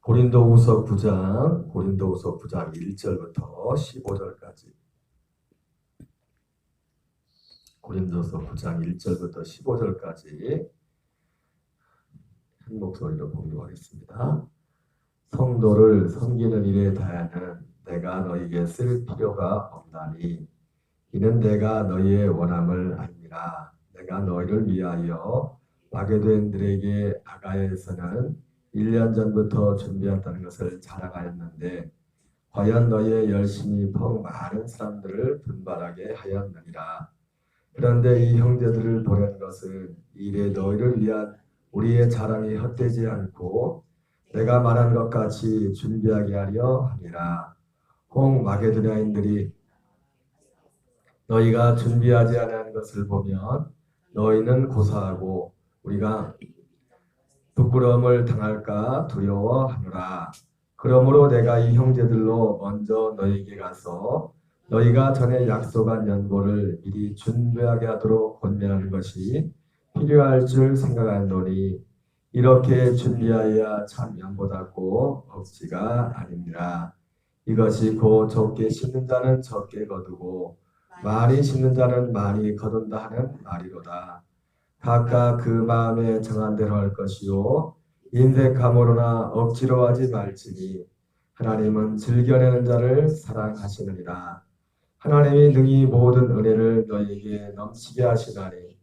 고린도후서 9장 1절부터 15절까지. 고린도서 9장 1절부터 15절까지 한 목소리로 봉독하겠습니다. 성도를 섬기는 일에 다하는 내가 너희에게 쓸 필요가 없나니 이는 내가 너희의 원함을 아니라 내가 너희를 위하여 마게도인들에게 아가야에서는 1년 전부터 준비했다는 것을 자랑하였는데 과연 너희의 열심이 펑 많은 사람들을 분발하게 하였느니라. 그런데 이 형제들을 보낸 것은 이래 너희를 위한 우리의 자랑이 헛되지 않고 내가 말한 것 같이 준비하게 하려 함이라. 혹 마게도냐인들이 너희가 준비하지 않은 것을 보면 너희는 고사하고 우리가 부끄러움을 당할까 두려워하노라. 그러므로 내가 이 형제들로 먼저 너희에게 가서 너희가 전에 약속한 연보를 미리 준비하게 하도록 권면하는 것이 필요할 줄 생각하노니 이렇게 준비하여야 참 연보답고 억지가 아닙니다. 이것이 곧 적게 심는 자는 적게 거두고 많이 심는 자는 많이 거둔다 하는 말이로다. 각각 그 마음에 정한 대로 할 것이요 인색함으로나 억지로 하지 말지니 하나님은 즐겨내는 자를 사랑하시느니라. 하나님이 능히 모든 은혜를 너희에게 넘치게 하시나니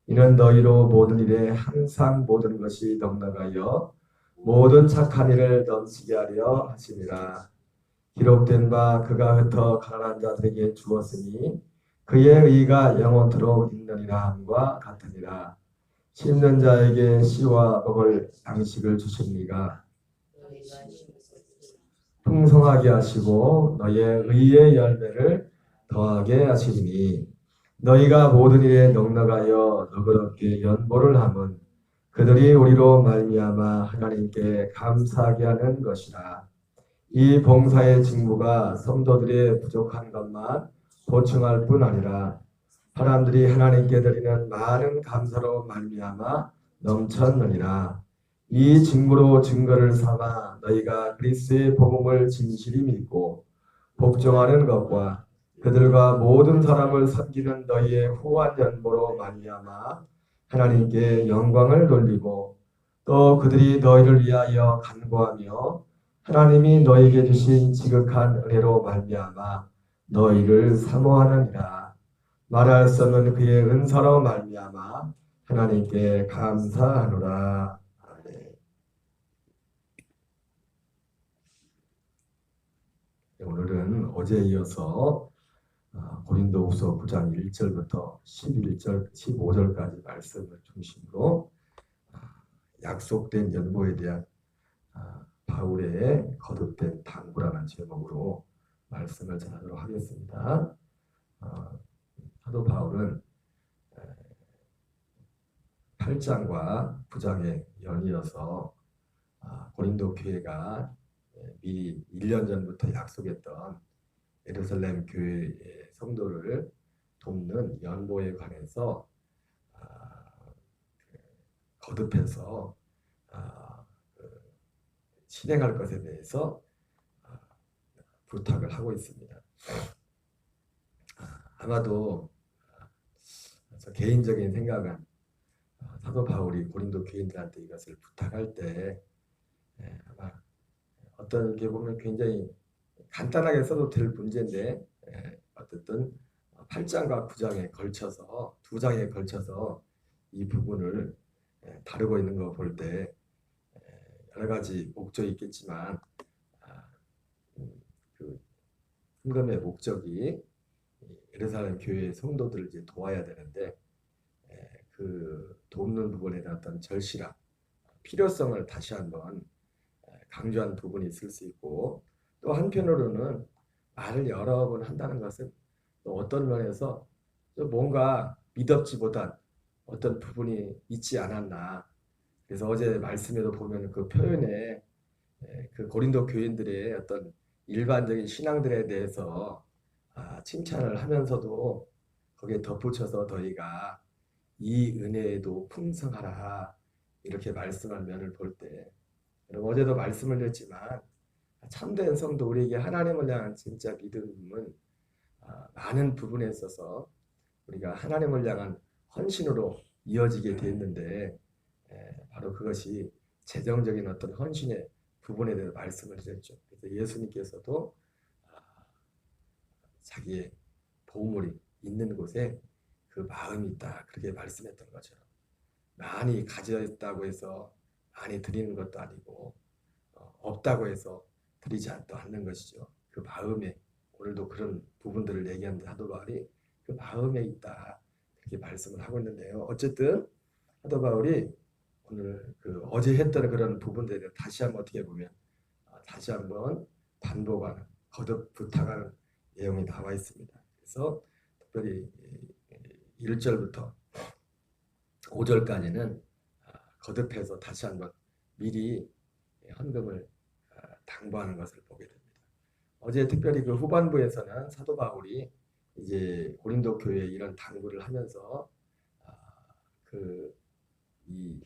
이는 너희로 모든 일에 항상 모든 것이 넉넉하여 모든 착한 일을 넘치게 하려 하심이라. 기록된 바 그가 흩어 가난한 자들에게 주었으니 그의 의가 영원토록 있느니라 함과 같으니라. 심는 자에게 씨와 먹을 양식을 주십니까? 풍성하게 하시고 너희의 의의 열매를 더하게 하시리니 너희가 모든 일에 넉넉하여 너그럽게 연보를 함은 그들이 우리로 말미암아 하나님께 감사하게 하는 것이라. 이 봉사의 직무가 성도들의 부족한 것만 보충할 뿐 아니라 사람들이 하나님께 드리는 많은 감사로 말미암아 넘쳤느니라. 이 직무로 증거를 삼아 너희가 그리스도의 복음을 진실히 믿고 복종하는 것과 그들과 모든 사람을 섬기는 너희의 후한 연보로 말미암아 하나님께 영광을 돌리고 또 그들이 너희를 위하여 간구하며 하나님이 너희에게 주신 지극한 은혜로 말미암아 너희를 사모하느니라. 말할 수 없는 그의 은사로 말미암아 하나님께 감사하노라. 아멘. 오늘은 어제에 이어서 고린도후서 9장 1절부터 11절, 15절까지 말씀을 중심으로 약속된 연보에 대한 바울의 거듭된 당부라는 제목으로 말씀을 전하도록 하겠습니다. 사도 바울은 8장과 9장에 연이어서 고린도 교회가 미리 1년 전부터 약속했던 예루살렘 교회의 성도를 돕는 연보에 관해서 거듭해서 실행할 것에 대해서 부탁을 하고 있습니다. 아마도 저 개인적인 생각은 사도 바울이 고린도 교인들한테 이것을 부탁할 때 아마 어떤 게 보면 굉장히 간단하게 써도 될 문제인데 어쨌든 8장과 9장에 걸쳐서 2장에 걸쳐서 이 부분을 다루고 있는 거 볼 때 여러 가지 목적이 있겠지만 그 헌금의 목적이 예루살렘 교회의 성도들을 이제 도와야 되는데 그 돕는 부분에 대한 어떤 절실함, 필요성을 다시 한번 강조한 부분이 있을 수 있고 또 한편으로는 말을 여러 번 한다는 것은 또 어떤 면에서 또 뭔가 미덥지 못한 어떤 부분이 있지 않았나. 그래서 어제 말씀에도 보면 그 표현에 그 고린도 교인들의 어떤 일반적인 신앙들에 대해서 칭찬을 하면서도 거기에 덧붙여서 너희가 이 은혜에도 풍성하라 이렇게 말씀한 면을 볼 때 어제도 말씀을 드렸지만 참된 성도 우리에게 하나님을 향한 진짜 믿음은 많은 부분에 있어서 우리가 하나님을 향한 헌신으로 이어지게 됐는데 바로 그것이 재정적인 어떤 헌신의 부분에 대해서 말씀을 드렸죠. 그래서 예수님께서도 자기의 보물이 있는 곳에 그 마음이 있다 그렇게 말씀했던 것처럼 많이 가졌다고 해서 많이 드리는 것도 아니고 없다고 해서 드리지 않는 것이죠. 그 마음에 오늘도 그런 부분들을 얘기하는 사도 바울이 그 마음에 있다 그렇게 말씀을 하고 있는데요. 어쨌든 사도 바울이 오늘 그 어제 했던 그런 부분들에 다시 한번 어떻게 보면 다시 한번 반복하는 거듭 부탁하는 내용이 나와 있습니다. 그래서 특별히 1절부터 5절까지는 거듭해서 다시 한번 미리 헌금을 당부하는 것을 보게 됩니다. 어제 특별히 그 후반부에서는 사도 바울이 이제 고린도 교회에 이런 당부를 하면서 이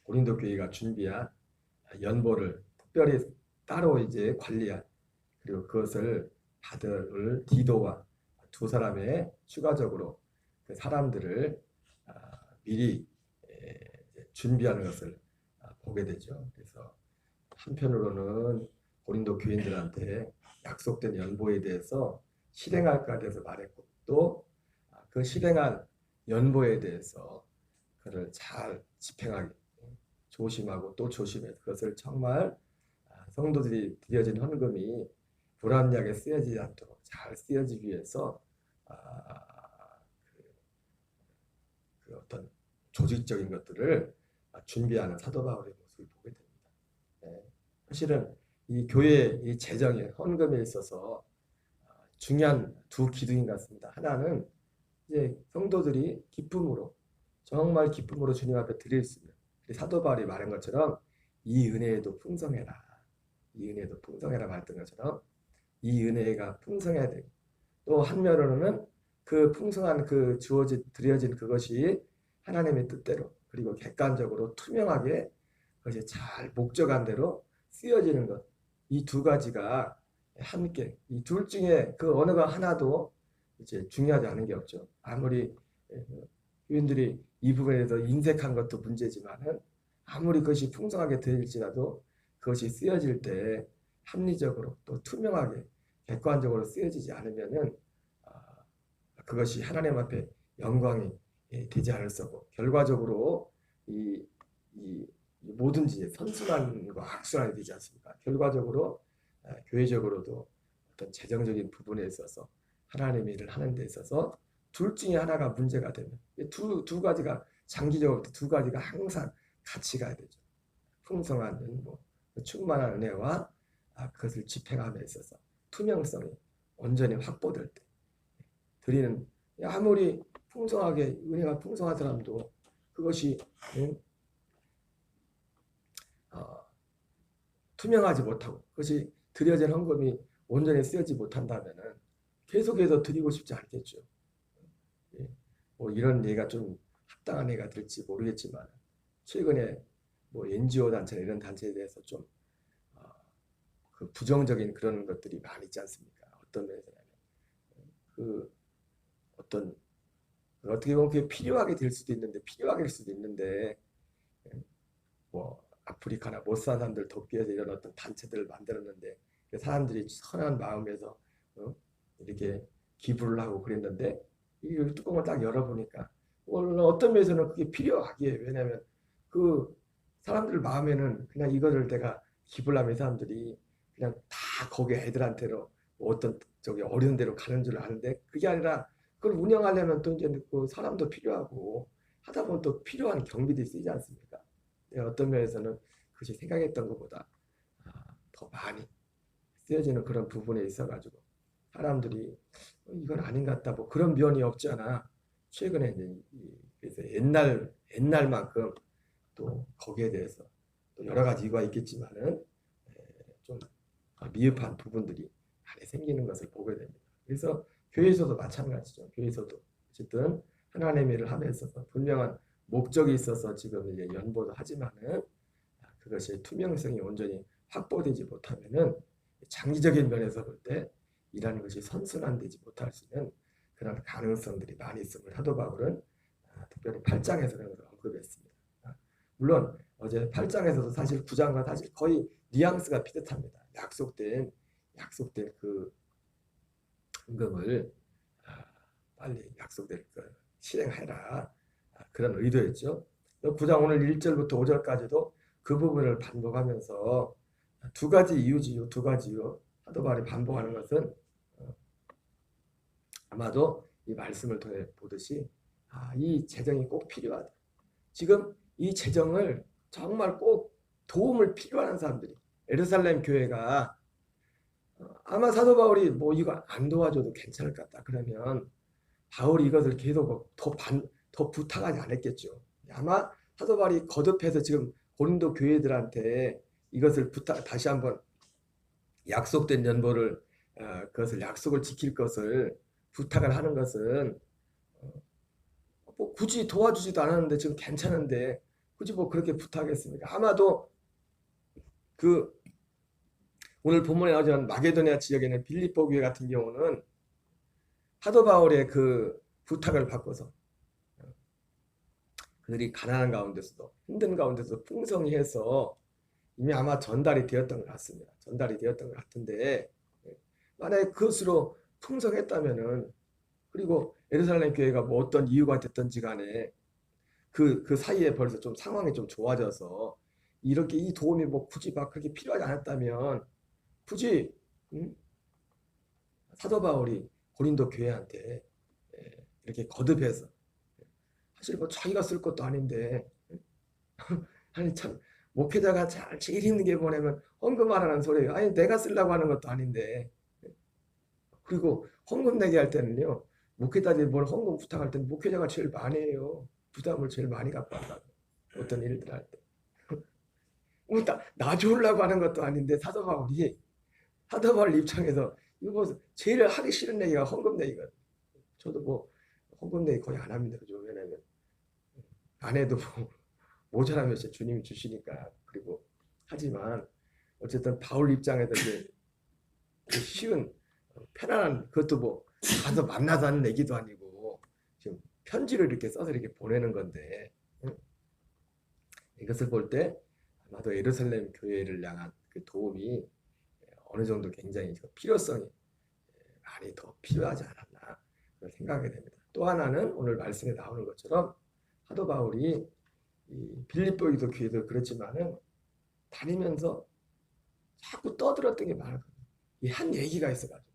고린도 교회가 준비한 연보를 특별히 따로 이제 관리한 그리고 그것을 받을 디도와 두 사람의 추가적으로 그 사람들을 미리 준비하는 것을 보게 되죠. 그래서 한편으로는 고린도 교인들한테 약속된 연보에 대해서 실행할까에 대해서 말했고 또 그 실행한 연보에 대해서 그를 잘 집행하기 조심하고 또 조심해서 그것을 정말 성도들이 드려진 헌금이 불합리하게 쓰여지지 않도록 잘 쓰여지기 위해서 그 어떤 조직적인 것들을 준비하는 사도 바울의 모습을 보게 됩니다. 사실은 이 교회 이 재정에 헌금에 있어서 중요한 두 기둥인 것 같습니다. 하나는 이제 성도들이 기쁨으로 정말 기쁨으로 주님 앞에 드릴 수 있는 사도 바울이 말한 것처럼 이 은혜에도 풍성해라. 이 은혜도 풍성해라 말했던 것처럼 이 은혜가 풍성해야 되고 또 한면으로는 그 풍성한 그 주어진 드려진 그것이 하나님의 뜻대로 그리고 객관적으로 투명하게 그것이 잘 목적한 대로 쓰여지는 것. 이 두 가지가 함께 이 둘 중에 그 어느가 하나도 이제 중요하지 않은 게 없죠. 아무리 교인들이 이 부분에 대해서 인색한 것도 문제지만은 아무리 그것이 풍성하게 되일지라도 그것이 쓰여질 때 합리적으로 또 투명하게 객관적으로 쓰여지지 않으면은 그것이 하나님 앞에 영광이 되지 않을 거고 결과적으로 이 뭐든지 선순환과 악순환이 되지 않습니까? 결과적으로 교회적으로도 어떤 재정적인 부분에 있어서 하나님의 일을 하는 데 있어서 둘 중에 하나가 문제가 되면 두 가지가 장기적으로 두 가지가 항상 같이 가야 되죠. 풍성한 은보, 충만한 은혜와 그것을 집행함에 있어서 투명성이 온전히 확보될 때 드리는 아무리 풍성하게 은혜가 풍성한 사람도 그것이 투명하지 못하고 그것이 드려진 헌금이 온전히 쓰여지 못한다면은 계속해서 드리고 싶지 않겠죠. 뭐 이런 예가 좀 합당한 예가 될지 모르겠지만 최근에 뭐 NGO 단체나 이런 단체에 대해서 좀 그 부정적인 그런 것들이 많이 있지 않습니까? 어떤 면에서냐면 그 어떤 어떻게 보면 그게 필요하게 될 수도 있는데 필요하게 될 수도 있는데 뭐 아프리카나 못 사는 사람들 돕기 위해서 이런 어떤 단체들을 만들었는데 사람들이 선한 마음에서 이렇게 기부를 하고 그랬는데 이 뚜껑을 딱 열어보니까 어떤 면에서는 그게 필요하기에 왜냐하면 그 사람들 마음에는 그냥 이거를 내가 기부를 하면 사람들이 그냥 다 거기 애들한테로 어떤 저기 어려운 데로 가는 줄 아는데 그게 아니라 그걸 운영하려면 또 이제 그 사람도 필요하고 하다 보면 또 필요한 경비도 쓰이지 않습니까? 어떤 면에서는 그것이 생각했던 것보다 더 많이 쓰여지는 그런 부분에 있어가지고 사람들이 이건 아닌 것 같다 뭐 그런 면이 없지 않아 최근에 이제 그래서 옛날만큼 또 거기에 대해서 또 여러 가지 이유가 있겠지만은 좀 미흡한 부분들이 많이 생기는 것을 보게 됩니다. 그래서 교회에서도 마찬가지죠. 교회에서도 어쨌든 하나님의 일을 함에 있어서 분명한 목적이 있어서 지금 이제 연보도 하지만은 그것이 투명성이 온전히 확보되지 못하면은 장기적인 면에서 볼 때 이라는 것이 선순환되지 못할 수 있는 그런 가능성들이 많이 있음을 사도 바울은 특별히 8장에서 그런 것을 언급했습니다. 물론 어제 8장에서도 사실 9장과 사실 거의 뉘앙스가 비슷합니다. 약속된 그 헌금을 빨리 약속될 걸 실행해라. 그런 의도였죠. 9장 오늘 1절부터 5절까지도 그 부분을 반복하면서 두 가지 이유지요. 두 가지 이유. 사도 바울이 반복하는 것은 아마도 이 말씀을 통해 보듯이 이 재정이 꼭 필요하다. 지금 이 재정을 정말 꼭 도움을 필요한 사람들이 예루살렘 교회가 아마 사도 바울이 뭐 이거 안 도와줘도 괜찮을 것 같다. 그러면 바울이 이것을 계속 더 부탁하지 않았겠죠. 아마 사도 바울이 거듭해서 지금 고린도 교회들한테 이것을 다시 한번 약속된 연보를 그것을 약속을 지킬 것을 부탁을 하는 것은 뭐 굳이 도와주지도 않았는데 지금 괜찮은데 굳이 뭐 그렇게 부탁했습니까? 아마도 그 오늘 본문에 나오지만 마게도니아 지역에 있는 빌립보 교회 같은 경우는 사도 바울의 그 부탁을 받고서 그들이 가난한 가운데서도 힘든 가운데서 풍성히 해서 이미 아마 전달이 되었던 것 같습니다. 전달이 되었던 것 같은데 만약에 그것으로 풍성했다면은 그리고 예루살렘 교회가 뭐 어떤 이유가 됐든지 간에 그 사이에 벌써 좀 상황이 좀 좋아져서 이렇게 이 도움이 뭐 굳이 막 그렇게 필요하지 않았다면 굳이 사도 바울이 고린도 교회한테 이렇게 거듭해서 사실 뭐 자기가 쓸 것도 아닌데 아니 참 목회자가 제일 힘든 게 뭐냐면 헌금하라는 소리예요. 아니 내가 쓰려고 하는 것도 아닌데 그리고 헌금 내게 할 때는요 목회자들이 뭘 헌금 부탁할 때는 목회자가 제일 많이 해요. 부담을 제일 많이 갖고 한다고 어떤 일들 할 때. 나 좋으려고 하는 것도 아닌데 사도 바울 입장에서 이거 뭐 제일 하기 싫은 얘기가 헌금 내기가 저도 뭐 헌금 내기 거의 안 합니다. 그죠? 왜냐면 안 해도 뭐 모자라면 주님이 주시니까. 그리고 하지만 어쨌든 바울 입장에서 이제 쉬운 편안한 그것도 뭐 가서 만나서 하는 얘기도 아니고 지금 편지를 이렇게 써서 이렇게 보내는 건데 이것을 볼 때 아마도 예루살렘 교회를 향한 그 도움이 어느 정도 굉장히 필요성이 많이 더 필요하지 않았나 생각하게 됩니다. 또 하나는 오늘 말씀에 나오는 것처럼 사도 바울이 이 빌립보에도 교회도 그렇지만은 다니면서 자꾸 떠들었던 게 많았거든요. 이 한 얘기가 있어가지고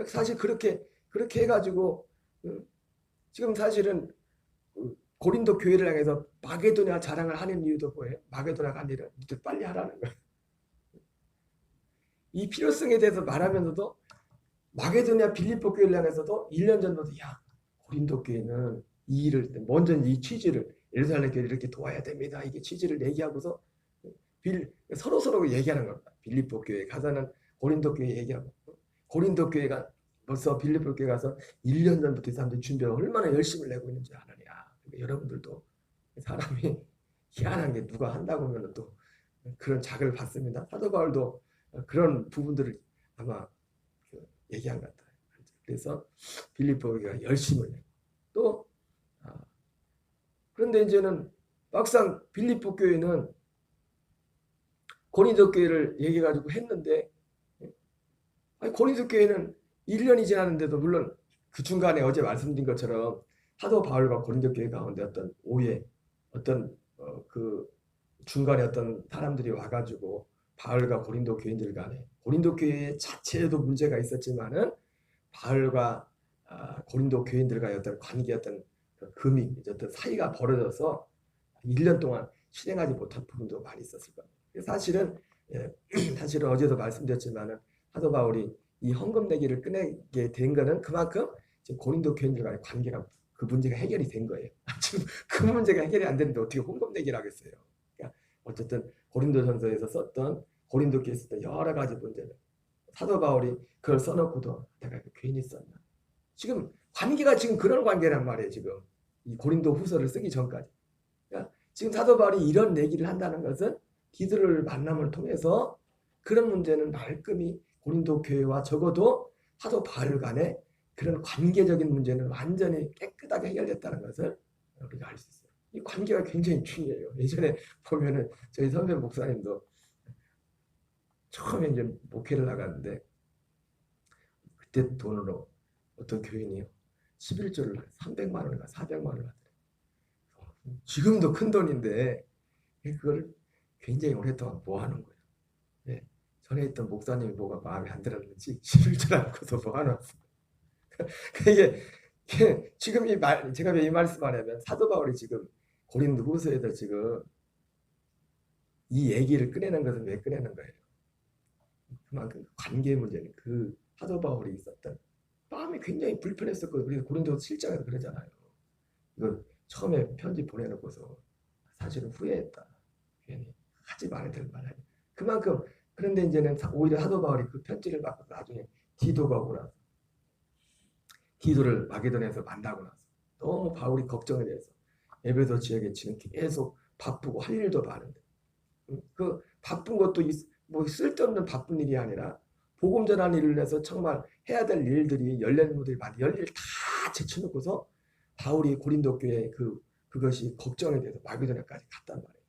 사실 그렇게 해가지고 지금 사실은 고린도 교회를 향해서 마게도냐 자랑을 하는 이유도 뭐예요? 마게도냐 간 일은 니들 빨리 하라는 거예요. 이 필요성에 대해서 말하면서도 마게도냐 빌립보 교회를 향해서도 1년 전부터 야 고린도 교회는 이 일을 먼저 이 취지를 예루살렘 교회를 이렇게 도와야 됩니다. 이게 취지를 얘기하고서 서로 얘기하는 겁니다. 빌립보 교회 가서는 고린도 교회 얘기하고 고린도 교회가 벌써 빌립보 교회 가서 1년 전부터 이 사람들이 준비를 얼마나 열심을 내고 있는지 아느냐. 그러니까 여러분들도 사람이 희한한 게 누가 한다고 하면 또 그런 자극을 받습니다. 사도 바울도 그런 부분들을 아마 얘기한 것 같아요. 그래서 빌립보 교회가 열심을 내고 또 그런데 이제는 막상 빌립보 교회는 고린도 교회를 얘기해가지고 했는데 아니, 고린도 교회는 1년이 지났는데도 물론 그 중간에 어제 말씀드린 것처럼 사도 바울과 고린도 교회 가운데 어떤 오해 어떤 그 중간에 어떤 사람들이 와가지고 바울과 고린도 교인들 간에 고린도 교회 자체에도 문제가 있었지만은 바울과 고린도 교인들과의 어떤 관계 어떤 금이 어떤 사이가 벌어져서 1년 동안 실행하지 못한 부분도 많이 있었을 겁니다. 사실은 어제도 말씀드렸지만은 사도 바울이 이 헌금 내기를 꺼내게 된 거는 그만큼 지금 고린도 교인들과의 관계가 그 문제가 해결이 된 거예요. 지금 그 문제가 해결이 안 되는데 어떻게 헌금 내기를 하겠어요? 그러니까 어쨌든 고린도전서에서 썼던 고린도 교회에 썼던 여러 가지 문제를 사도 바울이 그걸 써놓고도 내가 괜히 썼나? 지금 관계가 지금 그런 관계란 말이에요. 지금 이 고린도 후서를 쓰기 전까지. 그러니까 지금 사도 바울이 이런 얘기를 한다는 것은 디도를 만남을 통해서 그런 문제는 말끔히 고린도 교회와 적어도 사도 바울 간의 그런 관계적인 문제는 완전히 깨끗하게 해결됐다는 것을 우리가 알 수 있어요. 이 관계가 굉장히 중요해요. 예전에 보면은 저희 선배 목사님도 처음에 이제 목회를 나갔는데 그때 돈으로 어떤 교인이요 11조를 300만 원인가 400만 원을 하더래요. 지금도 큰 돈인데 그걸 굉장히 오랫동안 모아놓은 거예요. 네. 전에 있던 목사님이 뭐가 마음에 안 들었는지 11조를 안고서 모아놨어요. 이게 지금 제가 왜 이 말씀하냐면 사도 바울이 지금 고린도후서에서 지금 이 얘기를 꺼내는 것은 왜 꺼내는 거예요? 그만큼 관계 문제는 그 사도 바울이 있었던 마음이 굉장히 불편했었거든요. 우리 고린도 7장에서 그러잖아요. 이거 처음에 편지 보내놓고서 사실은 후회했다. 괜히 하지 말아야 될 말이야. 그만큼 그런데 이제는 오히려 사도 바울이 그 편지를 받고 나중에 디도가 오고 나서 디도를 마게도냐에서 만나고 나서 너무 바울이 걱정이 돼서 에베소 지역에 지금 계속 바쁘고 할 일도 많은데 그 바쁜 것도 뭐 쓸데없는 바쁜 일이 아니라 복음 전하는 일을 해서 정말 해야 될 일들이 열린 무들이 많이 열일 다 제쳐놓고서 바울이 고린도 교회에 그것이 걱정이 돼서 마게도냐까지 갔단 말이에요.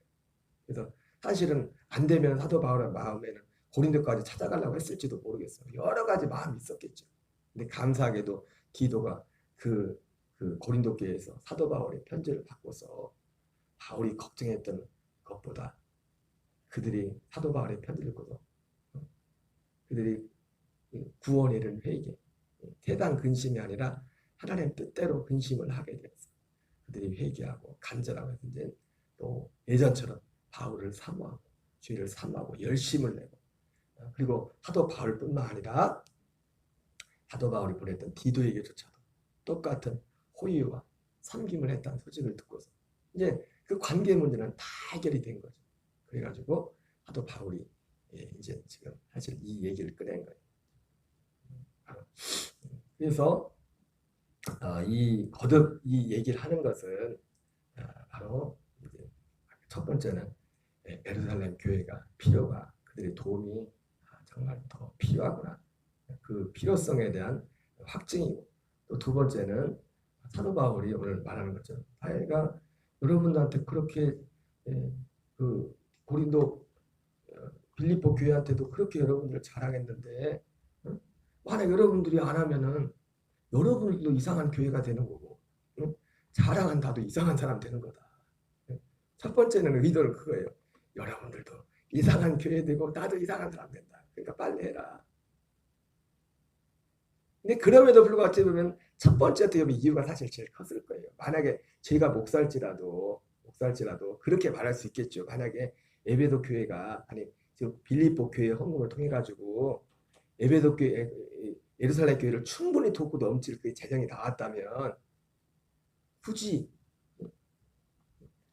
그래서 사실은 안 되면 사도 바울의 마음에는 고린도까지 찾아가려고 했을지도 모르겠어요. 여러 가지 마음이 있었겠죠. 근데 감사하게도 디도가 그 고린도 교회에서 사도 바울의 편지를 받고서 바울이 걱정했던 것보다 그들이 사도 바울의 편지를 읽고서 그들이 구원에 이른 회개, 대단 근심이 아니라 하나님 뜻대로 근심을 하게 되었어. 그들이 회개하고 간절하고 이제 또 예전처럼 바울을 사모하고 주의를 사모하고 열심을 내고 그리고 사도 바울뿐만 아니라 사도 바울이 보냈던 디도에게조차도 똑같은 호의와 섬김을 했다는 소식을 듣고서 이제 그 관계 문제는 다 해결이 된 거죠. 그래가지고 사도 바울이 이제 지금 사실 이 얘기를 꺼낸 거예요. 그래서 거듭 이 얘기를 하는 것은 바로 이제 첫 번째는 예루살렘 교회가 필요가 그들의 도움이 정말 더 필요하구나. 그 필요성에 대한 확증이고 또 두 번째는 사도 바울이 오늘 말하는 것처럼 내가 여러분들한테 그렇게 그 고린도 빌립보 교회한테도 그렇게 여러분들을 자랑했는데 만약 여러분들이 안 하면은 여러분들도 이상한 교회가 되는 거고 자랑한다도 이상한 사람 되는 거다. 첫 번째는 의도는 그거예요. 여러분들도 이상한 교회 되고 나도 이상한 사람 된다. 그러니까 빨리 해라. 근데 그럼에도 불구하고 어찌 보면 첫 번째 대업의 이유가 사실 제일 컸을 거예요. 만약에 제가 목살지라도 그렇게 말할 수 있겠죠. 만약에 에베소 교회가 아니 지금 빌립보 교회 헌금을 통해 가지고 에베소 교회 예루살렘 교회를 충분히 돕고 넘칠 그 재정이 나왔다면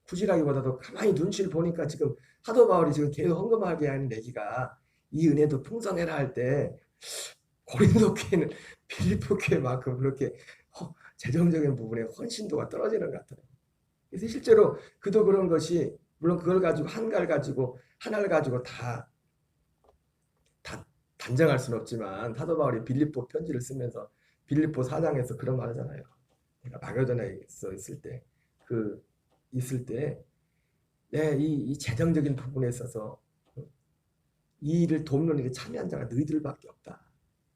굳이라기보다도 가만히 눈치를 보니까 지금 사도 바울이 지금 계속 헌금하게 하는 얘기가 이 은혜도 풍성해라 할 때 고린도 교회는 빌립보 교회만큼 그렇게 재정적인 부분에 헌신도가 떨어지는 것 같아요. 그래서 실제로 그도 그런 것이 물론 그걸 가지고 하나를 가지고 다 단정할 수는 없지만 사도 바울이 빌립보 편지를 쓰면서 빌립보 4장에서 그런 말 하잖아요. 내가 마게도냐에 있을 때 이 재정적인 부분에 있어서 이 일을 돕는 일에 참여한 자가 너희들밖에 없다.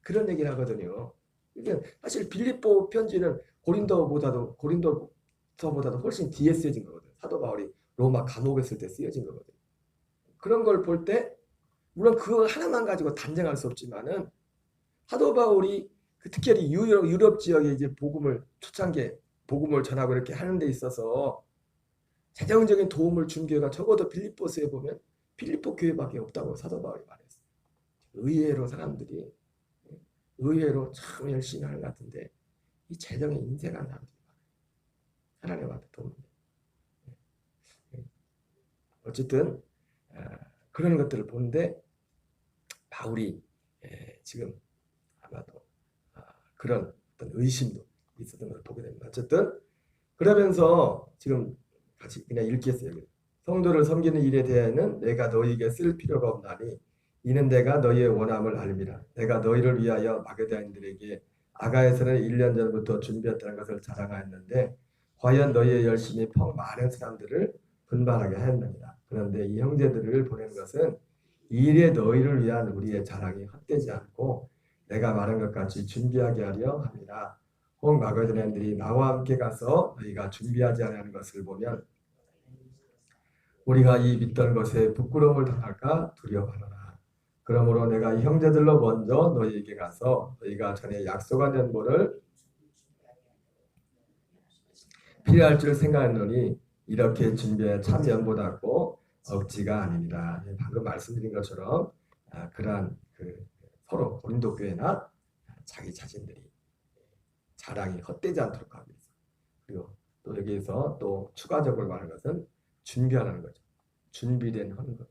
그런 얘기를 하거든요. 그러니까 사실 빌립보 편지는 고린도서보다도 훨씬 뒤에 쓰여진 거거든요. 사도 바울이 로마 감옥에 있을 때 쓰여진 거거든요. 그런 걸 볼 때 물론 그거 하나만 가지고 단정할 수 없지만은 사도 바울이 특히 유럽 지역에 이제 복음을 전하고 이렇게 하는 데 있어서 재정적인 도움을 준 교회가 적어도 빌립보서에 보면 빌립보 교회밖에 없다고 사도 바울이 말했어요. 의외로 사람들이 참 열심히 하는 것 같은데 이 재정에 인색한 사람들이 많아요. 하나님한테 돕는. 어쨌든 그런 것들을 보는데 바울이 지금 아마도 그런 어떤 의심도 있었던 걸 보게 됩니다. 어쨌든 그러면서 지금 같이 그냥 읽겠어요. 성도를 섬기는 일에 대해는 내가 너희에게 쓸 필요가 없나니 이는 내가 너희의 원함을 알미라. 내가 너희를 위하여 마게도냐인들에게 아가에서는 1년 전부터 준비했다는 것을 자랑하였는데 과연 너희의 열심히 많은 사람들을 분발하게 하였느니라. 그런데 이 형제들을 보내는 것은 이 일에 너희를 위한 우리의 자랑이 헛되지 않고 내가 말한 것 같이 준비하게 하려 함이라. 혹 마게도냐인들이 나와 함께 가서 너희가 준비하지 않은 것을 보면 우리가 이 믿던 것에 부끄러움을 당할까 두려워하노라. 그러므로 내가 이 형제들로 먼저 너희에게 가서 너희가 전에 약속한 연보를 필요할 줄 생각했노니 이렇게 준비해 참 연보답고 억지가 아닙니다. 방금 말씀드린 것처럼 그러한 서로 고린도 교회나 자기 자신들이 자랑이 헛되지 않도록 하기 위해서, 그리고 또 여기에서 또 추가적으로 말하는 것은 준비하라는 거죠. 준비된 헌금,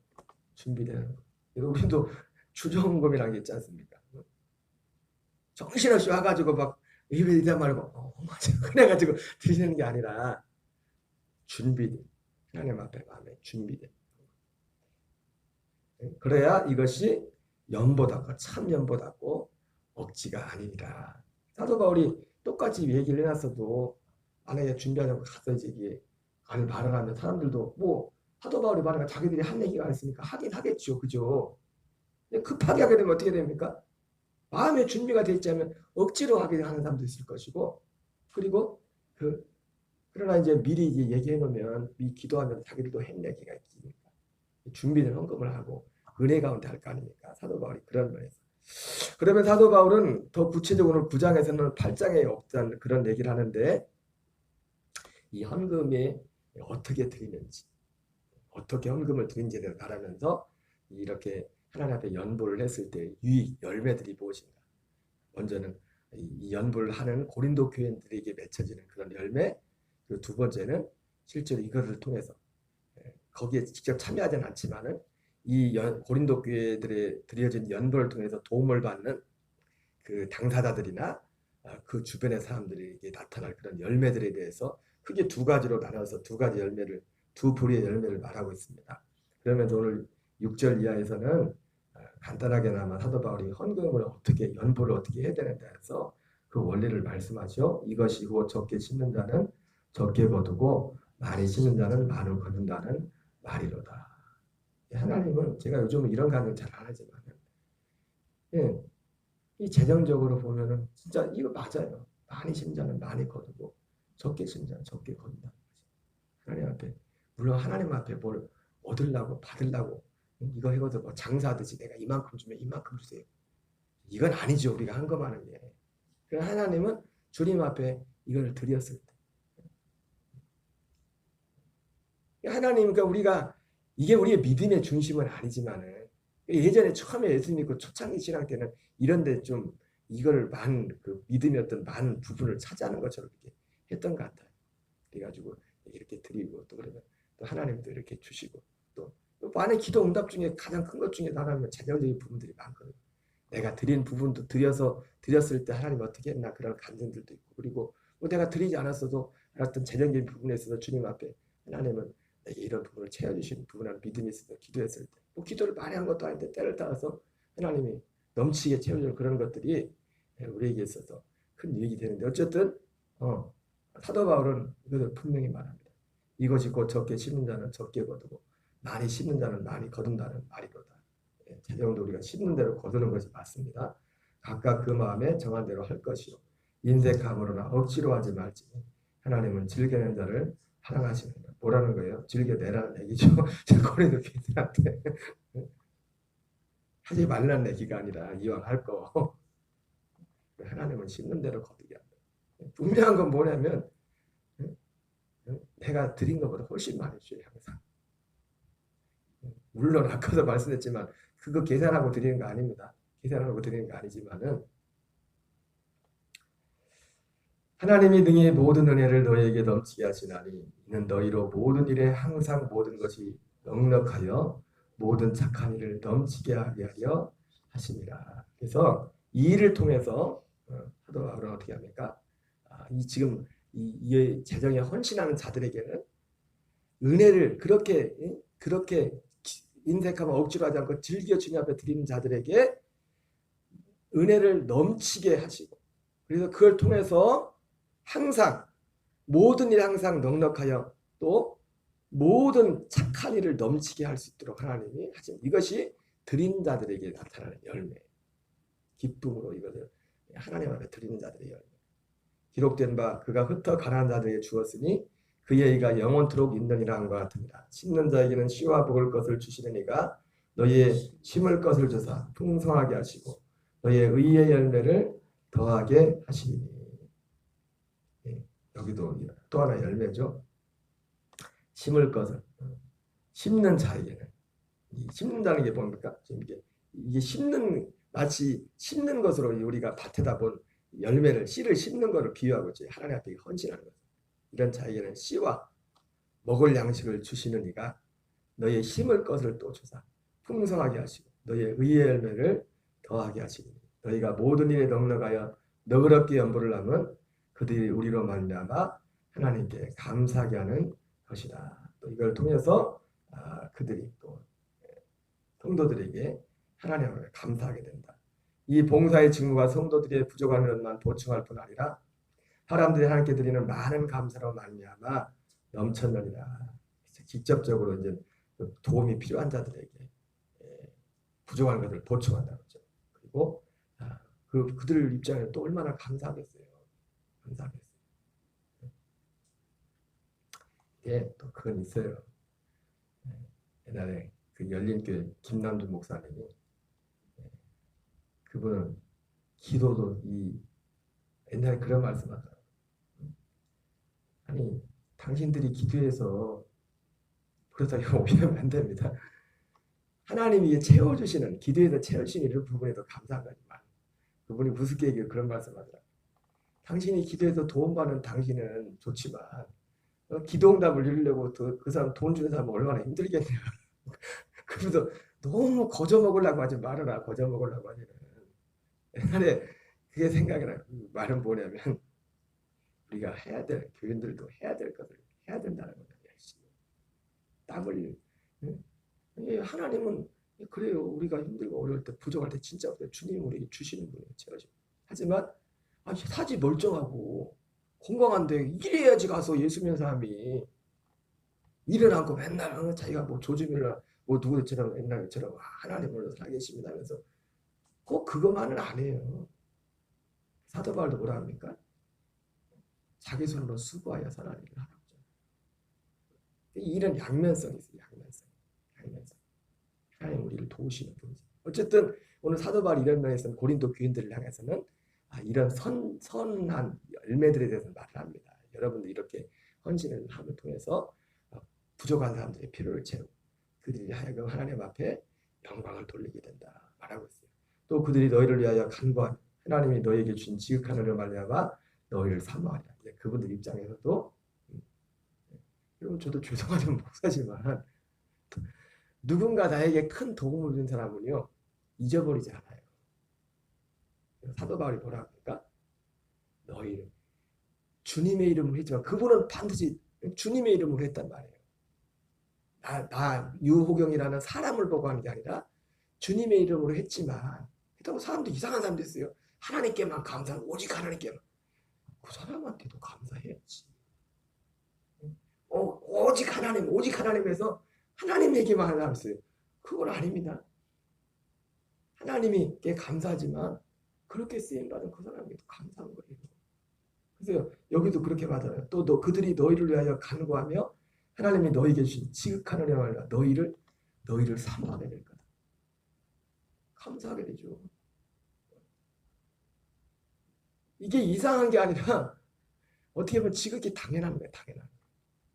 준비된 헌금. 우리도 주저헌금이라는 게 있지 않습니까? 정신없이 와가지고 막 예배 드리다 말고 그래가지고 드리는 게 아니라 준비된, 하나님 앞에 마음에 준비된. 그래야 이것이 연보답고 참 연보답고 억지가 아니니라. 사도 바울이 똑같이 얘기를 해놨어도 만약에 준비하자고 가서 이제 말을 하면 사람들도 뭐 사도 바울이 말하니까 자기들이 한 얘기가 아니었으니까 하긴 하겠죠. 그죠? 급하게 하게 되면 어떻게 됩니까? 마음의 준비가 되지 않으면 억지로 하게 하는 사람도 있을 것이고, 그리고 그러나 이제 미리 이제 얘기해 놓으면 기도하면 자기들도 한 얘기가 있으니까 준비된 헌금을 하고 은혜 가운데 할 거 아닙니까? 사도 바울이 그런 면에서. 그러면 사도 바울은 더 구체적으로 9장에서는 8장에 없다는 그런 얘기를 하는데, 이 헌금에 어떻게 드리는지, 어떻게 헌금을 드린지를 말하면서 이렇게 하나님 앞에 연보를 했을 때 유익 열매들이 무엇인가. 먼저는 이 연보를 하는 고린도 교인들에게 맺혀지는 그런 열매, 그리고 두 번째는 실제로 이것을 통해서 거기에 직접 참여하지는 않지만은 이 고린도 교회들의 드려진 연보를 통해서 도움을 받는 그 당사자들이나 그 주변의 사람들에게 나타날 그런 열매들에 대해서 크게 두 가지로 나눠서 두 가지 열매를, 두 부류의 열매를 말하고 있습니다. 그러면 오늘 6절 이하에서는 간단하게나마 사도 바울이 헌금을 어떻게, 연보를 어떻게 해야 되는데 해서 그 원리를 말씀하죠. 이것이 곧 적게 심는 자는 적게 거두고 많이 심는 자는 많이 거둔다는 말이로다. 하나님은, 제가 요즘은 이런 강의 잘 안 하지만 이 재정적으로 보면은 진짜 이거 맞아요. 많이 심는 자는 많이 거두고 적게 심는 자는 적게 거둔다. 하나님 앞에, 물론 하나님 앞에 뭘 얻으려고 받으려고 이거 해거든 뭐 장사하듯이 내가 이만큼 주면 이만큼 주세요. 이건 아니죠. 우리가 헌금하는 게. 그래서 하나님은 주님 앞에 이걸 드렸을 때, 하나님, 그러니까 우리가 이게 우리의 믿음의 중심은 아니지만은 예전에 처음에 예수 믿고 초창기 신앙 때는 이런데 좀 이걸 많은 믿음의 어떤 많은 부분을 차지하는 것처럼 이렇게 했던 것 같아요. 그래가지고 이렇게 드리고 또 그러면 또 하나님도 이렇게 주시고 또 많은 기도 응답 중에 가장 큰 것 중에 하나는 재정적인 부분들이 많거든요. 내가 드린 부분도 드렸을 때 하나님 어떻게 했나 그런 감정들도 있고, 그리고 뭐 내가 드리지 않았어도 어떤 재정적인 부분에 있어서 주님 앞에 하나님은 내게 이런 부분을 채워주시는 부분을 믿음이 있어서 기도했을 때, 뭐 기도를 많이 한 것도 아닌데 때를 따라서 하나님이 넘치게 채워주는 그런 것들이 우리에게 있어서 큰 유익이 되는데, 어쨌든 사도 바울은 이것을 분명히 말합니다. 이것이 곧 적게 심는 자는 적게 거두고 많이 심는 자는 많이 거둔다는 말이로다. 재정도 우리가 심는 대로 거두는 것이 맞습니다. 각각 그 마음에 정한 대로 할 것이요 인색함으로나 억지로 하지 말지 하나님은 즐겨낸 자를 사랑하시는다. 뭐라는 거예요? 즐겨내라는 얘기죠. 고린도 교인들한테 하지 말라는 얘기가 아니라 이왕 할 거 하나님은 심는 대로 거두게 한다. 분명한 건 뭐냐면 내가 드린 것보다 훨씬 많이 줘요. 항상. 물론 아까도 말씀했지만 그거 계산하고 드리는 거 아닙니다. 계산하고 드리는 거 아니지만은 하나님이 능히 모든 은혜를 너희에게 넘치게 하시나니 이는 너희로 모든 일에 항상 모든 것이 넉넉하여 모든 착한 일을 넘치게 하게 하려 하십니다. 그래서 이 일을 통해서 사도 바울은 어떻게 합니까? 지금 이 재정에 헌신하는 자들에게는 은혜를 그렇게 인색하면 억지로 하지 않고 즐겨 주님 앞에 드리는 자들에게 은혜를 넘치게 하시고, 그래서 그걸 통해서 항상 모든 일 항상 넉넉하여 또 모든 착한 일을 넘치게 할 수 있도록 하나님이 하신, 이것이 드린 자들에게 나타나는 열매, 기쁨으로 이것을 하나님 앞에 드리는 자들의 열매. 기록된 바 그가 흩어 가난한 자들에게 주었으니 그의 의가 영원토록 있느니라 한것 같으니라. 심는 자에게는 씨와 먹을 것을 주시는 이가 너희의 심을 것을 주사 풍성하게 하시고 너희의 의의 열매를 더하게 하시니. 여기도 또 하나 열매죠. 심을 것을, 심는 자에게는, 심는다는 게 뭡니까? 이게 심는, 마치 심는 것으로 우리가 밭에다 본 열매를, 씨를 심는 것을 비유하고 있지. 하나님 앞에 헌신하는 것. 이런 자에게는 씨와 먹을 양식을 주시는 이가 너희의 심을 것을 또 주사 풍성하게 하시고 너희의 의의 열매를 더하게 하시니 너희가 모든 일에 넉넉하여 너그럽게 연보를 하면 그들이 우리로 말미암아 하나님께 감사하게 하는 것이다. 또 이걸 통해서 그들이 또 성도들에게 하나님 앞에 감사하게 된다. 이 봉사의 직무가 성도들의 부족한 것만 보충할 뿐 아니라 사람들이 하나님께 드리는 많은 감사로 말미암아 넘쳤느니라. 직접적으로 이제 도움이 필요한 자들에게 부족한 것을 보충한다고 하죠. 그리고 그들 입장에 또 얼마나 감사하겠어요. 감사하겠어요. 예, 또 그건 있어요. 옛날에 그 열린교회 김남준 목사님이, 그분은 기도도 옛날에 그런 말씀하더라고요. 아니, 당신들이 기도해서 그렇다고 오히려 안 됩니다. 하나님이 채워주시는, 기도에서 채워주시는 이런 부분에도 감사한 거지만, 그분이 우습게 얘기해 그런 말씀하더라고요. 당신이 기도해서 도움받는 당신은 좋지만 기도응답을 이루려고 그 사람 돈 주는 사람은 얼마나 힘들겠냐. 그래서 너무 거저먹으려고 하지 말아라. 거저먹으려고 하지는. 옛날에 그게 생각이 나요. 말은 뭐냐면 우리가 해야 될, 교인들도 해야 될 것을 해야 된다는 거예요. 열심히 땀 흘리는. 하나님은 그래요. 우리가 힘들고 어려울 때 부족할 때 진짜 주님이 우리에게 주시는 분이에요. 하지만 사지 멀쩡하고 건강한데 일해야지 가서 예수 믿는 사람이 일을 않고 맨날 자기가 뭐 조지밀러 뭐 누구처럼 옛날처럼 하나님으로 살겠습니다 하면서 꼭 그것만은 안 해요. 사도 바울도 뭐라 합니까? 자기 손으로 수고하여 하나님을 하라고. 이런 양면성이 있어요. 양면성. 하나님 우리를 도우시는 분이죠. 어쨌든 오늘 사도 바울이 이런 면에서는 고린도 교인들을 향해서는 이런 선한 열매들에 대해서 말을 합니다. 여러분들 이렇게 헌신을 함을 통해서 부족한 사람들의 필요를 채우고 그들이 하여금 하나님 앞에 영광을 돌리게 된다 말하고 있어요. 또 그들이 너희를 위하여 간구하며 하나님이 너희에게 준 지극한 은혜로 말미암아 너희를 사모하리라. 그분들 입장에서도 여러분 저도 죄송하지만 목사지만 누군가 나에게 큰 도움을 준 사람은요 잊어버리지 않아요. 사도 바울이 뭐라 합니까? 너희를 주님의 이름으로 했지만 그분은 반드시 주님의 이름으로 했단 말이에요. 나 유호경이라는 사람을 보고 하는 게 아니라 주님의 이름으로 했지만 그렇다고 사람도 이상한 사람 됐어요. 하나님께만 감사하고 오직 하나님께만. 그 사람한테도 감사해야지. 오직 하나님에서 하나님에게만 하나 있어요. 그건 아닙니다. 하나님께 감사하지만 그렇게 쓰임받은 그 사람에게도 감사한 거예요. 그래서 여기도 그렇게 받아요. 또 그들이 너희를 위하여 간구하며 하나님이 너희에게 주신 지극한 은혜와 말미암아 너희를 사모하게 될 거다. 감사하게 되죠. 이게 이상한 게 아니라 어떻게 보면 지극히 당연한 거예요. 당연한 거예요.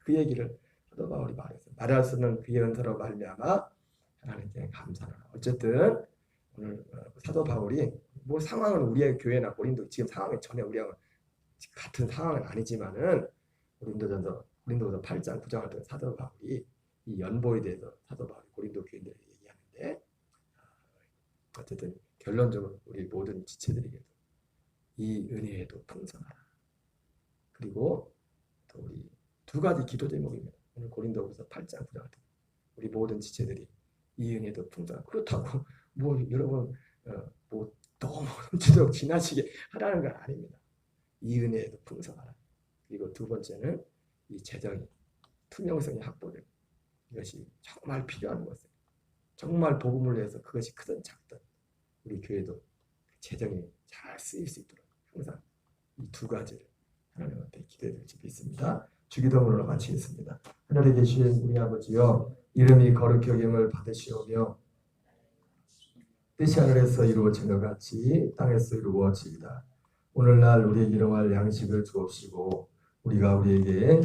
그 얘기를 사도 바울이 말했어요. 말할 수 없는 그의 은사로 말미암아 하나님께 감사하라. 어쨌든 오늘 사도 바울이 뭐 상황은 우리의 교회나 고린도 지금 상황이 전혀 우리하고 같은 상황은 아니지만은 고린도서 8장 9장을 통해 사도 바울이 이 연보에 대해서 사도 바울이 고린도 교인들에게 얘기하는데 어쨌든 결론적으로 우리 모든 지체들에게도 이 은혜에도 풍성하라. 그리고 또 우리 두 가지 기도 제목입니다. 오늘 고린도후서 8장 9절 우리 모든 지체들이 이 은혜도 풍성한 그렇다고 뭐 여러분 뭐 너무 훔치도록 지나치게 하라는 건 아닙니다. 이 은혜에도 풍성하라. 그리고 두 번째는 이 재정이 투명성이 확보되고 이것이 정말 필요한 것을 정말 복음을 위해서 그것이 크든 작든 우리 교회도 재정이 잘 쓰일 수 있도록 항상 이 두 가지를 하나님한테 기도해드릴지 믿습니다. 주기도문으로 마치겠습니다. 하늘에 계신 우리 아버지여 이름이 거룩히 여김을 받으시오며 뜻이 하늘에서 이루어진 것 같이 땅에서 이루어지이다. 오늘날 우리에게 일용할 양식을 주옵시고 우리가 우리에게